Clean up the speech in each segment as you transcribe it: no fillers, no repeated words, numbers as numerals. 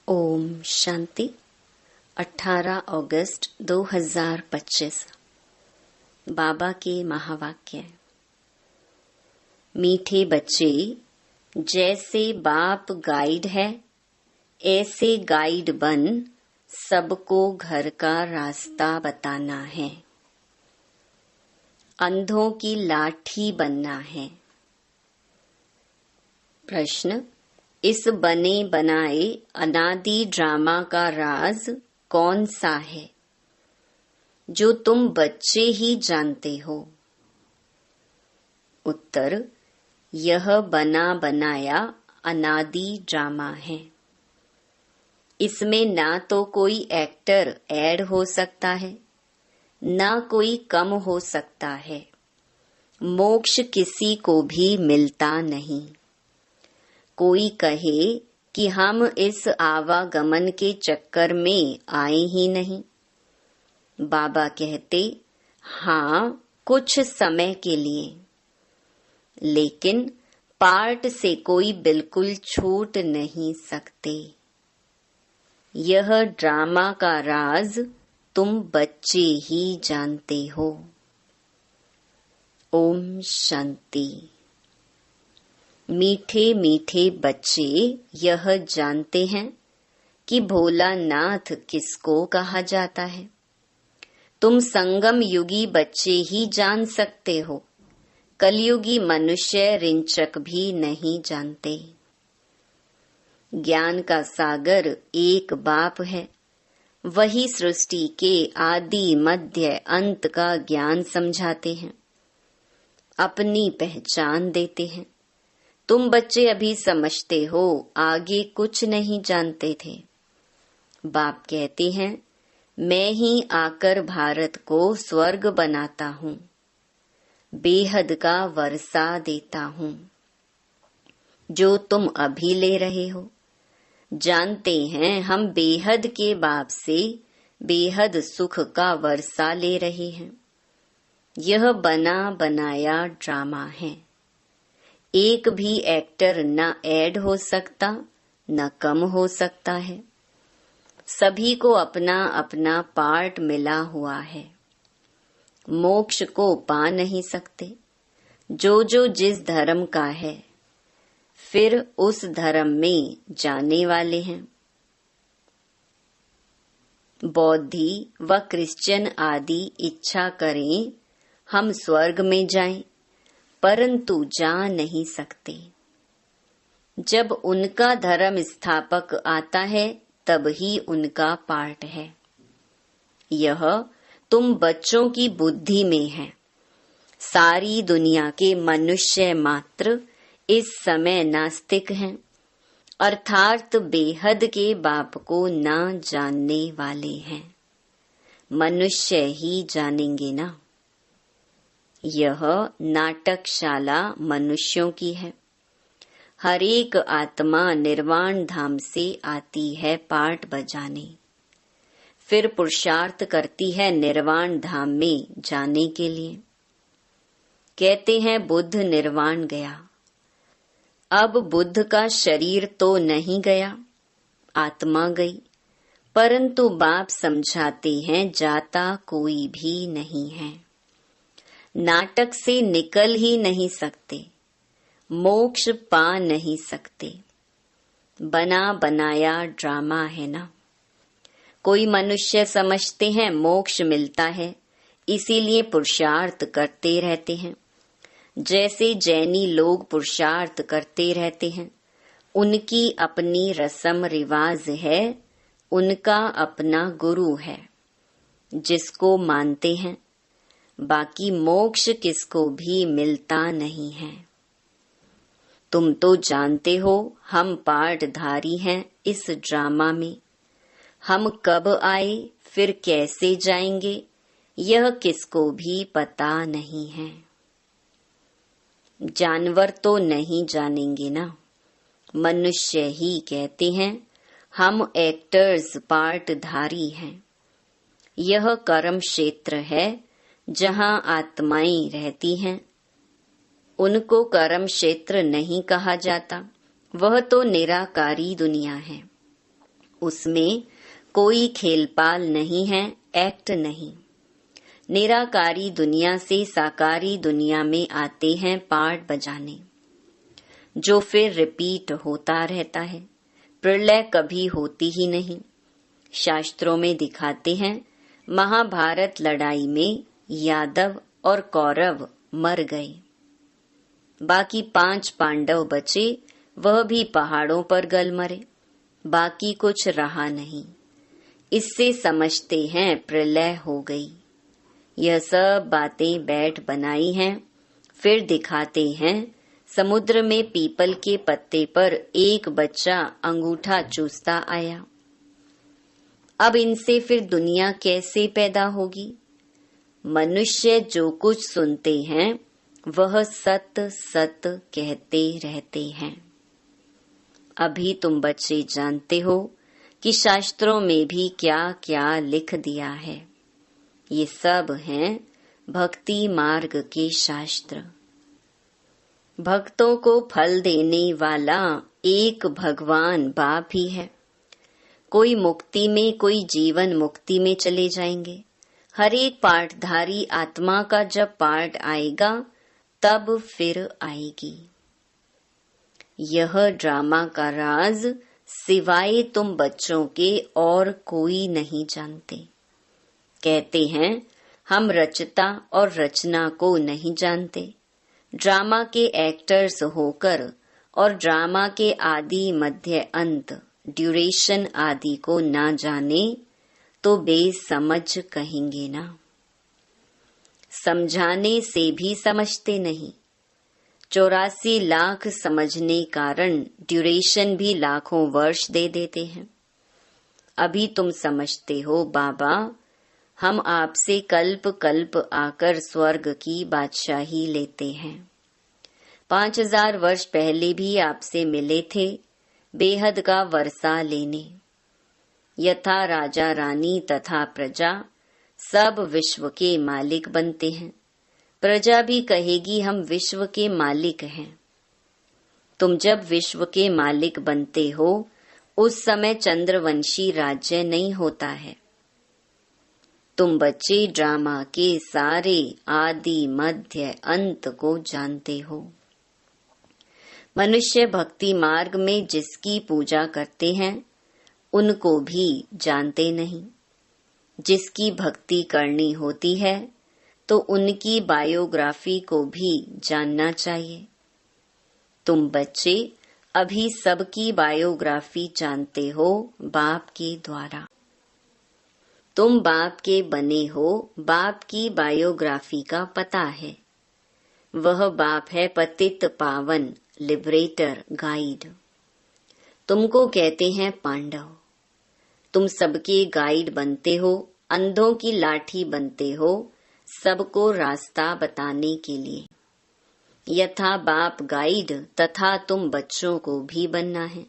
ओम शांति। 18 अगस्त 2025। बाबा के महावाक्य। मीठे बच्चे, जैसे बाप गाइड है ऐसे गाइड बन सबको घर का रास्ता बताना है। अंधों की लाठी बनना है। प्रश्न, इस बने बनाए अनादि ड्रामा का राज कौन सा है जो तुम बच्चे ही जानते हो? उत्तर, यह बना बनाया अनादि ड्रामा है। इसमें ना तो कोई एक्टर ऐड हो सकता है, ना कोई कम हो सकता है। मोक्ष किसी को भी मिलता नहीं। कोई कहे कि हम इस आवागमन के चक्कर में आए ही नहीं। बाबा कहते, हाँ, कुछ समय के लिए, लेकिन पार्ट से कोई बिल्कुल छूट नहीं सकते। यह ड्रामा का राज तुम बच्चे ही जानते हो। ओम शांति। मीठे मीठे बच्चे यह जानते हैं कि भोलानाथ किसको कहा जाता है। तुम संगम युगी बच्चे ही जान सकते हो। कलयुगी मनुष्य रिंचक भी नहीं जानते। ज्ञान का सागर एक बाप है। वही सृष्टि के आदि मध्य अंत का ज्ञान समझाते हैं, अपनी पहचान देते हैं। तुम बच्चे अभी समझते हो, आगे कुछ नहीं जानते थे। बाप कहते हैं, मैं ही आकर भारत को स्वर्ग बनाता हूँ, बेहद का वर्षा देता हूँ। जो तुम अभी ले रहे हो, जानते हैं हम बेहद के बाप से बेहद सुख का वर्षा ले रहे हैं। यह बना बनाया ड्रामा है। एक भी एक्टर न ऐड हो सकता, न कम हो सकता है। सभी को अपना अपना पार्ट मिला हुआ है। मोक्ष को पा नहीं सकते जो जो जिस धर्म का है, फिर उस धर्म में जाने वाले हैं। बौद्धि व क्रिश्चियन आदि इच्छा करें हम स्वर्ग में जाएं, परंतु जा नहीं सकते। जब उनका धर्म स्थापक आता है तब ही उनका पार्ट है। यह तुम बच्चों की बुद्धि में है। सारी दुनिया के मनुष्य मात्र इस समय नास्तिक हैं, अर्थात बेहद के बाप को न जानने वाले हैं। मनुष्य ही जानेंगे ना। यह नाटकशाला मनुष्यों की है। हर एक आत्मा निर्वाण धाम से आती है पार्ट बजाने, फिर पुरुषार्थ करती है निर्वाण धाम में जाने के लिए। कहते हैं बुद्ध निर्वाण गया। अब बुद्ध का शरीर तो नहीं गया, आत्मा गई, परंतु बाप समझाते हैं जाता कोई भी नहीं है। नाटक से निकल ही नहीं सकते, मोक्ष पा नहीं सकते। बना बनाया ड्रामा है ना। कोई मनुष्य समझते हैं मोक्ष मिलता है, इसीलिए पुरुषार्थ करते रहते हैं। जैसे जैनी लोग पुरुषार्थ करते रहते हैं, उनकी अपनी रस्म रिवाज है, उनका अपना गुरु है जिसको मानते हैं। बाकी मोक्ष किसको भी मिलता नहीं है। तुम तो जानते हो हम पार्टधारी हैं इस ड्रामा में। हम कब आए फिर कैसे जाएंगे, यह किसको भी पता नहीं है। जानवर तो नहीं जानेंगे ना। मनुष्य ही कहते हैं हम एक्टर्स पार्टधारी हैं। यह कर्म क्षेत्र है जहाँ आत्माएं रहती हैं। उनको कर्म क्षेत्र नहीं कहा जाता, वह तो निराकारी दुनिया है। उसमें कोई खेलपाल नहीं है, एक्ट नहीं। निराकारी दुनिया से साकारी दुनिया में आते हैं पार्ट बजाने, जो फिर रिपीट होता रहता है। प्रलय कभी होती ही नहीं। शास्त्रों में दिखाते हैं महाभारत लड़ाई में यादव और कौरव मर गए, बाकी 5 पांडव बचे, वह भी पहाड़ों पर गल मरे, बाकी कुछ रहा नहीं। इससे समझते हैं प्रलय हो गई। यह सब बातें बैठ बनाई हैं। फिर दिखाते हैं समुद्र में पीपल के पत्ते पर एक बच्चा अंगूठा चूसता आया। अब इनसे फिर दुनिया कैसे पैदा होगी? मनुष्य जो कुछ सुनते हैं वह सत सत कहते रहते हैं। अभी तुम बच्चे जानते हो कि शास्त्रों में भी क्या क्या लिख दिया है। ये सब हैं भक्ति मार्ग के शास्त्र। भक्तों को फल देने वाला एक भगवान बाप ही है। कोई मुक्ति में, कोई जीवन मुक्ति में चले जाएंगे। हर एक पाठधारी आत्मा का जब पाठ आएगा तब फिर आएगी। यह ड्रामा का राज सिवाय तुम बच्चों के और कोई नहीं जानते। कहते हैं हम रचता और रचना को नहीं जानते। ड्रामा के एक्टर्स होकर और ड्रामा के आदि मध्य अंत ड्यूरेशन आदि को ना जाने तो बेसमझ कहेंगे ना। समझाने से भी समझते नहीं। 84 लाख समझने कारण ड्यूरेशन भी लाखों वर्ष दे देते हैं। अभी तुम समझते हो बाबा, हम आपसे कल्प कल्प आकर स्वर्ग की बादशाही लेते हैं। 5000 वर्ष पहले भी आपसे मिले थे बेहद का वर्षा लेने। यथा राजा रानी तथा प्रजा सब विश्व के मालिक बनते हैं। प्रजा भी कहेगी हम विश्व के मालिक हैं। तुम जब विश्व के मालिक बनते हो उस समय चंद्रवंशी राज्य नहीं होता है। तुम बच्चे ड्रामा के सारे आदि मध्य अंत को जानते हो। मनुष्य भक्ति मार्ग में जिसकी पूजा करते हैं उनको भी जानते नहीं। जिसकी भक्ति करनी होती है तो उनकी बायोग्राफी को भी जानना चाहिए। तुम बच्चे अभी सबकी बायोग्राफी जानते हो बाप के द्वारा। तुम बाप के बने हो, बाप की बायोग्राफी का पता है। वह बाप है पतित पावन, लिबरेटर, गाइड। तुमको कहते हैं पांडव। तुम सबके गाइड बनते हो, अंधों की लाठी बनते हो, सबको रास्ता बताने के लिए। यथा बाप गाइड तथा तुम बच्चों को भी बनना है,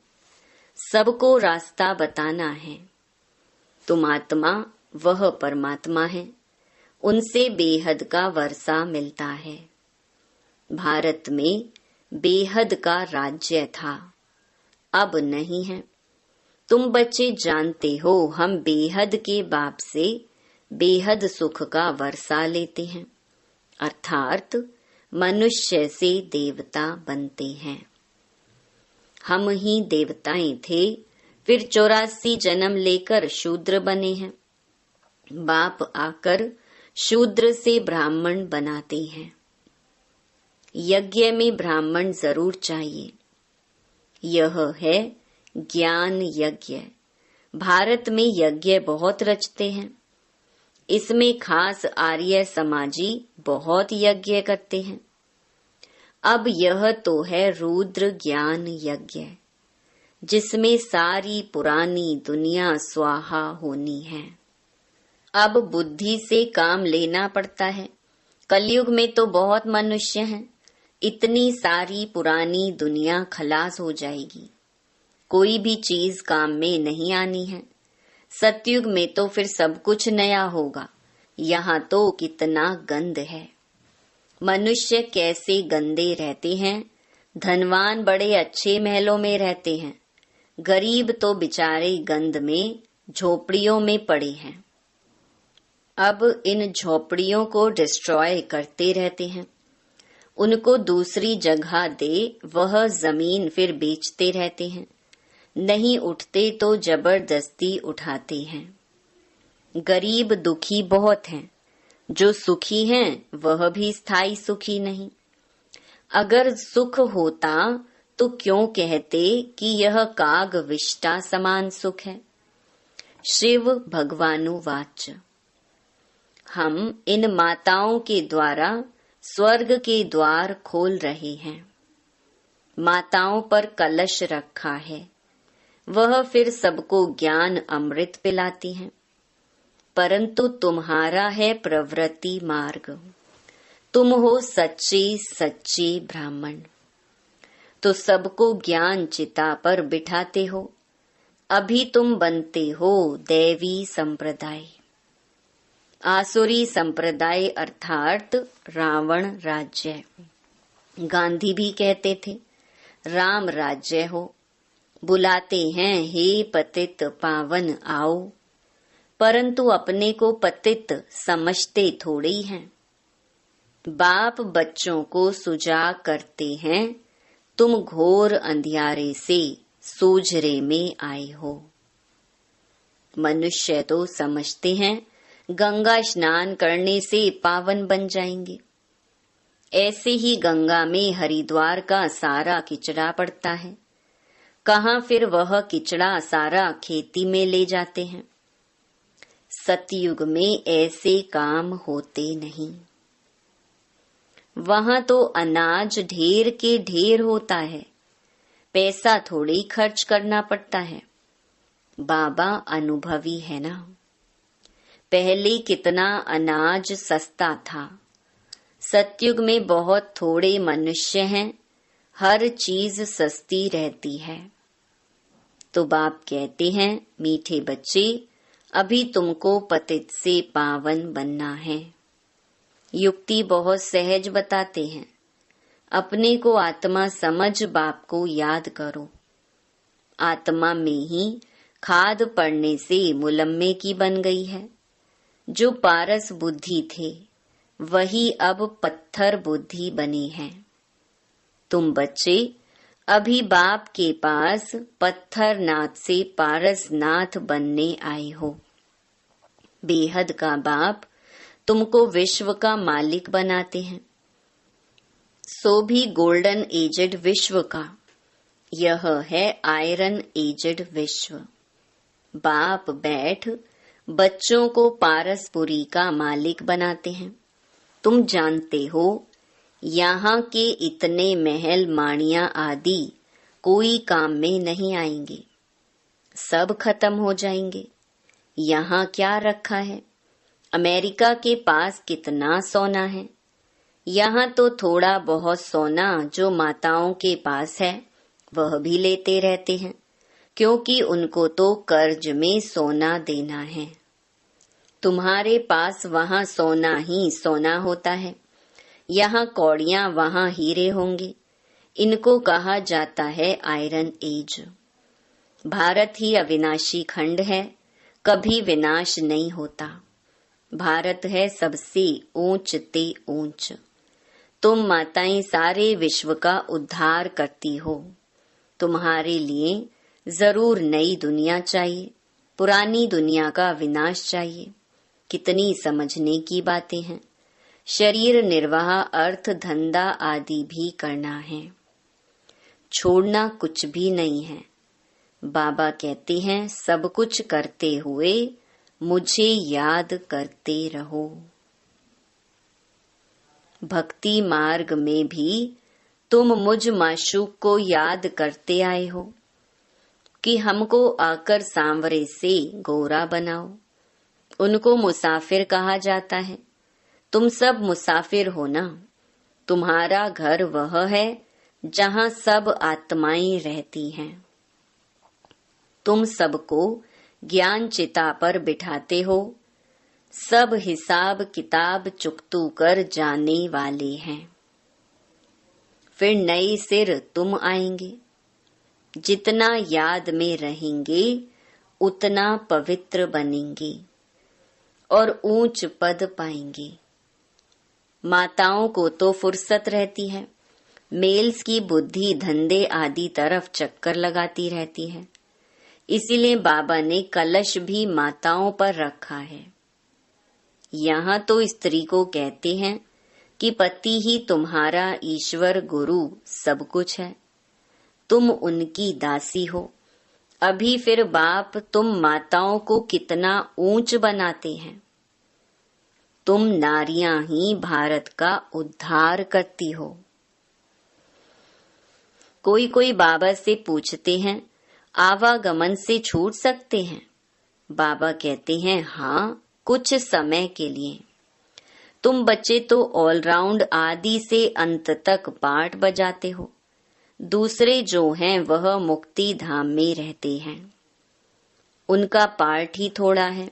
सबको रास्ता बताना है। तुम आत्मा, वह परमात्मा है, उनसे बेहद का वर्षा मिलता है। भारत में बेहद का राज्य था, अब नहीं है। तुम बच्चे जानते हो हम बेहद के बाप से बेहद सुख का वर्षा लेते हैं, अर्थात मनुष्य से देवता बनते हैं। हम ही देवताएं थे, फिर 84 जन्म लेकर शूद्र बने हैं। बाप आकर शूद्र से ब्राह्मण बनाते हैं। यज्ञ में ब्राह्मण जरूर चाहिए। यह है ज्ञान यज्ञ। भारत में यज्ञ बहुत रचते हैं। इसमें खास आर्य समाजी बहुत यज्ञ करते हैं। अब यह तो है रुद्र ज्ञान यज्ञ, जिसमें सारी पुरानी दुनिया स्वाहा होनी है। अब बुद्धि से काम लेना पड़ता है। कलयुग में तो बहुत मनुष्य हैं, इतनी सारी पुरानी दुनिया खलास हो जाएगी। कोई भी चीज काम में नहीं आनी है। सतयुग में तो फिर सब कुछ नया होगा। यहाँ तो कितना गंद है। मनुष्य कैसे गंदे रहते हैं। धनवान बड़े अच्छे महलों में रहते हैं, गरीब तो बेचारे गंद में झोपड़ियों में पड़े हैं। अब इन झोपड़ियों को डिस्ट्रॉय करते रहते हैं। उनको दूसरी जगह दे, वह जमीन फिर बेचते रहते हैं। नहीं उठते तो जबरदस्ती उठाते हैं। गरीब दुखी बहुत हैं, जो सुखी हैं वह भी स्थायी सुखी नहीं। अगर सुख होता तो क्यों कहते कि यह काग विष्टा समान सुख है। शिव भगवानुवाच। हम इन माताओं के द्वारा स्वर्ग के द्वार खोल रहे हैं। माताओं पर कलश रखा है, वह फिर सबको ज्ञान अमृत पिलाती हैं। परंतु तुम्हारा है प्रवृत्ति मार्ग, तुम हो सच्चे सच्चे ब्राह्मण, तो सबको ज्ञान चिता पर बिठाते हो। अभी तुम बनते हो दैवी संप्रदाय। आसुरी संप्रदाय अर्थात रावण राज्य। गांधी भी कहते थे राम राज्य हो। बुलाते हैं हे पतित पावन आओ, परंतु अपने को पतित समझते थोड़ी हैं। बाप बच्चों को सुजाग करते हैं, तुम घोर अंधियारे से सूझरे में आए हो। मनुष्य तो समझते हैं गंगा स्नान करने से पावन बन जाएंगे। ऐसे ही गंगा में हरिद्वार का सारा किचड़ा पड़ता है। कहाँ फिर वह किचड़ा सारा खेती में ले जाते हैं। सतयुग में ऐसे काम होते नहीं। वहां तो अनाज ढेर के ढेर होता है, पैसा थोड़ी खर्च करना पड़ता है। बाबा अनुभवी है ना। पहले कितना अनाज सस्ता था। सतयुग में बहुत थोड़े मनुष्य हैं, हर चीज सस्ती रहती है। तो बाप कहते हैं मीठे बच्चे, अभी तुमको पतित से पावन बनना है। युक्ति बहुत सहज बताते हैं। अपने को आत्मा समझ बाप को याद करो। आत्मा में ही खाद पड़ने से मुलम्मे की बन गई है। जो पारस बुद्धि थे वही अब पत्थर बुद्धि बने हैं। तुम बच्चे अभी बाप के पास पत्थर नाथ से पारस नाथ बनने आए हो। बेहद का बाप तुमको विश्व का मालिक बनाते हैं, सो भी गोल्डन एजेड विश्व का। यह है आयरन एजेड विश्व। बाप बैठ बच्चों को पारसपुरी का मालिक बनाते हैं। तुम जानते हो यहाँ के इतने महल माणिया आदि कोई काम में नहीं आएंगे, सब खत्म हो जाएंगे। यहाँ क्या रखा है? अमेरिका के पास कितना सोना है। यहाँ तो थोड़ा बहुत सोना जो माताओं के पास है वह भी लेते रहते हैं, क्योंकि उनको तो कर्ज में सोना देना है। तुम्हारे पास वहाँ सोना ही सोना होता है। यहाँ कौड़ियाँ वहाँ हीरे होंगे। इनको कहा जाता है आयरन एज। भारत ही अविनाशी खंड है, कभी विनाश नहीं होता। भारत है सबसे ऊंच ते ऊंच। तुम माताएं सारे विश्व का उद्धार करती हो। तुम्हारे लिए जरूर नई दुनिया चाहिए, पुरानी दुनिया का विनाश चाहिए। कितनी समझने की बातें हैं। शरीर निर्वाह, अर्थ, धंधा आदि भी करना है। छोड़ना कुछ भी नहीं है। बाबा कहते हैं सब कुछ करते हुए मुझे याद करते रहो। भक्ति मार्ग में भी तुम मुझ माशूक को याद करते आए हो कि हमको आकर सांवरे से गोरा बनाओ। उनको मुसाफिर कहा जाता है। तुम सब मुसाफिर हो ना। तुम्हारा घर वह है जहाँ सब आत्माएं रहती हैं। तुम सबको ज्ञान चिता पर बिठाते हो। सब हिसाब किताब चुकतू कर जाने वाले हैं। फिर नए सिर तुम आएंगे। जितना याद में रहेंगे उतना पवित्र बनेंगे और ऊंच पद पाएंगे। माताओं को तो फुर्सत रहती है, मेल्स की बुद्धि धंधे आदि तरफ चक्कर लगाती रहती है। इसीलिए बाबा ने कलश भी माताओं पर रखा है। यहाँ तो स्त्री को कहते हैं कि पति ही तुम्हारा ईश्वर गुरु सब कुछ है, तुम उनकी दासी हो। अभी फिर बाप तुम माताओं को कितना ऊंच बनाते हैं। तुम नारियां ही भारत का उद्धार करती हो। कोई कोई बाबा से पूछते हैं, आवागमन से छूट सकते हैं? बाबा कहते हैं, हाँ, कुछ समय के लिए। तुम बच्चे तो ऑलराउंड आदि से अंत तक पाठ बजाते हो। दूसरे जो हैं वह मुक्ति धाम में रहते हैं, उनका पाठ ही थोड़ा है।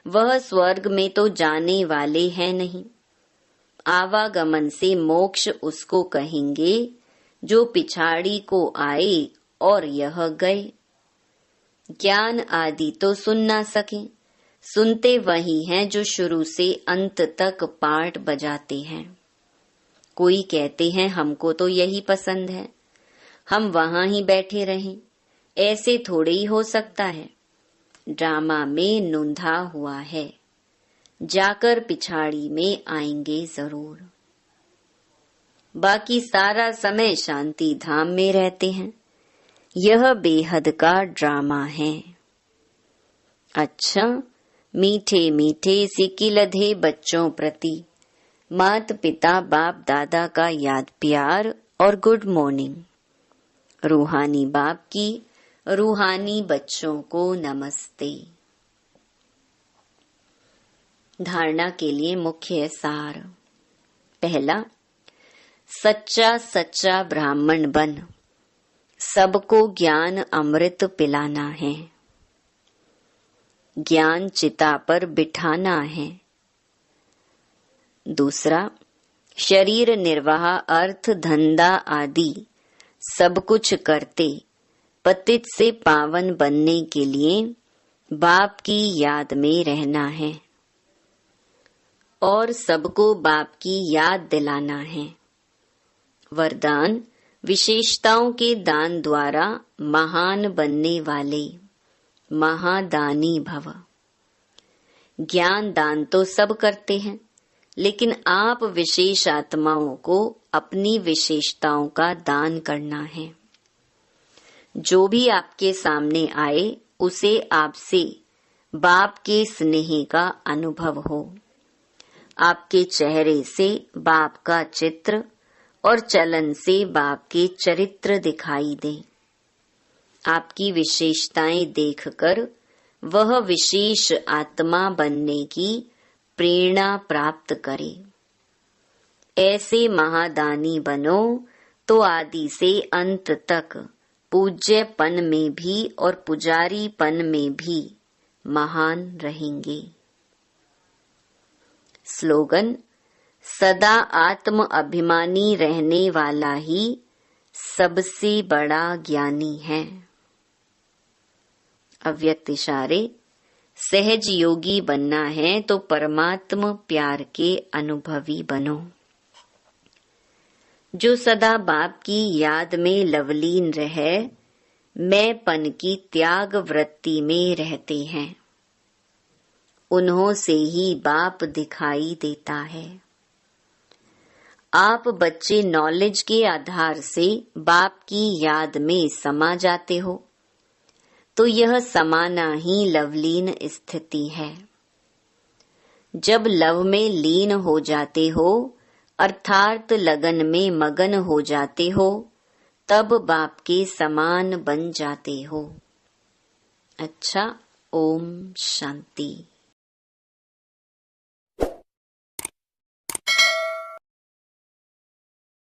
वह स्वर्ग में तो जाने वाले हैं नहीं। आवागमन से मोक्ष उसको कहेंगे जो पिछाड़ी को आए और यह गए। ज्ञान आदि तो सुन ना सके, सुनते वही हैं जो शुरू से अंत तक पाठ बजाते हैं। कोई कहते हैं हमको तो यही पसंद है, हम वहां ही बैठे रहें। ऐसे थोड़े ही हो सकता है। ड्रामा में नूंधा हुआ है, जाकर पिछाड़ी में आएंगे जरूर। बाकी सारा समय शांति धाम में रहते हैं। यह बेहद का ड्रामा है। अच्छा, मीठे मीठे सिकिलधे बच्चों प्रति माता पिता बाप दादा का याद प्यार और गुड मॉर्निंग। रूहानी बाप की रूहानी बच्चों को नमस्ते। धारणा के लिए मुख्य सार। पहला, सच्चा सच्चा ब्राह्मण बन सबको ज्ञान अमृत पिलाना है, ज्ञान चिता पर बिठाना है। दूसरा, शरीर निर्वाह अर्थ धंधा आदि सब कुछ करते पतित से पावन बनने के लिए बाप की याद में रहना है और सबको बाप की याद दिलाना है। वरदान, विशेषताओं के दान द्वारा महान बनने वाले महादानी भव। ज्ञान दान तो सब करते हैं, लेकिन आप विशेष आत्माओं को अपनी विशेषताओं का दान करना है। जो भी आपके सामने आए उसे आपसे बाप के स्नेह का अनुभव हो। आपके चेहरे से बाप का चित्र और चलन से बाप के चरित्र दिखाई दे। आपकी विशेषताएं देखकर वह विशेष आत्मा बनने की प्रेरणा प्राप्त करे। ऐसे महादानी बनो तो आदि से अंत तक पूज्यपन में भी और पुजारीपन में भी महान रहेंगे। स्लोगन, सदा आत्म अभिमानी रहने वाला ही सबसे बड़ा ज्ञानी है। अव्यक्त इशारे, सहज योगी बनना है तो परमात्मा प्यार के अनुभवी बनो। जो सदा बाप की याद में लवलीन रहे, मैंपन की त्याग वृत्ति में रहते हैं, उन्हों से ही बाप दिखाई देता है। आप बच्चे नॉलेज के आधार से बाप की याद में समा जाते हो, तो यह समाना ही लवलीन स्थिति है। जब लव में लीन हो जाते हो अर्थात लगन में मगन हो जाते हो, तब बाप के समान बन जाते हो। अच्छा, ओम शांति।